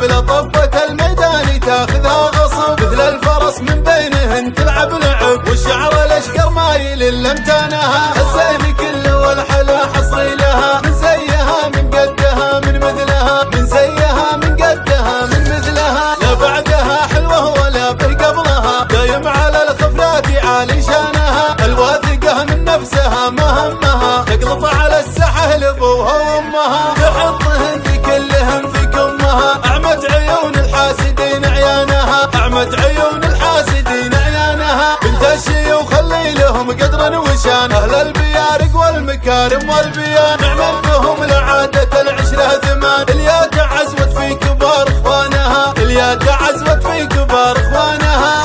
لطبة الميدان تاخذها غصب، مثل الفرس من بينهن تلعب لعب، والشعر الاشقر مايل لامتانها، الزين كله والحلا حصري لها، من زيها من قدها من مثلها، من زيها من قدها من مثلها، لا بعدها حلوه ولا به قبلها، دايم على الخفلات عالي شانها، الواثقه من نفسها ما همها، تقلط على السحل ابوها وامها، تحطهن كلهن في كمها، اعمت عيون الحاسدين عيانها، اعمت عيون الحاسدين عيانها، بنت الشيوخ اللي لهم قدر وشان، اهل البيارق والمكارم والبيان، نعمل بهم لعادة العشرة ثمان، اليا تعزوت في كبار اخوانها، اليا تعزوت في كبار اخوانها.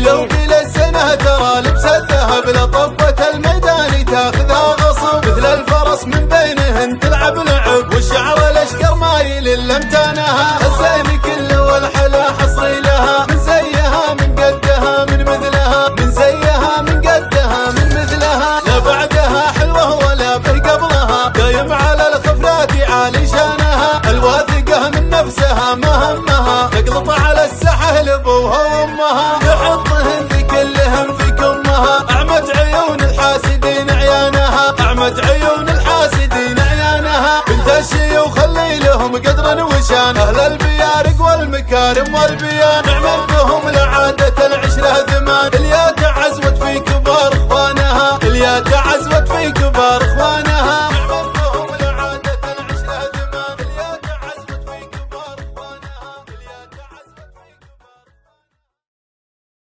لو بلا السنة ترى لبس الذهب لطبة الميدان تاخذها غصب، مثل الفرس من بينهن تلعب لعب، والشعر الاشقر مايل لامتانها، الزين كله والحلا حصري لها، من زيها من قدها من مثلها، من زيها من قدها من مثلها، لا بعدها حلوه ولا به قبلها، دايم على الخفلات عالي شانها، الواثقه من نفسها ما همها، تقلط على السحل ابوها وامها، تحطهن كلهن في كمها، اعمت عيون الحاسدين عيانها، اعمت عيون الحاسدين عيانها، بنت الشيوخ اللي لهم قدر وشان، اهل البيارق والمكارم والبيان، نعمل بهم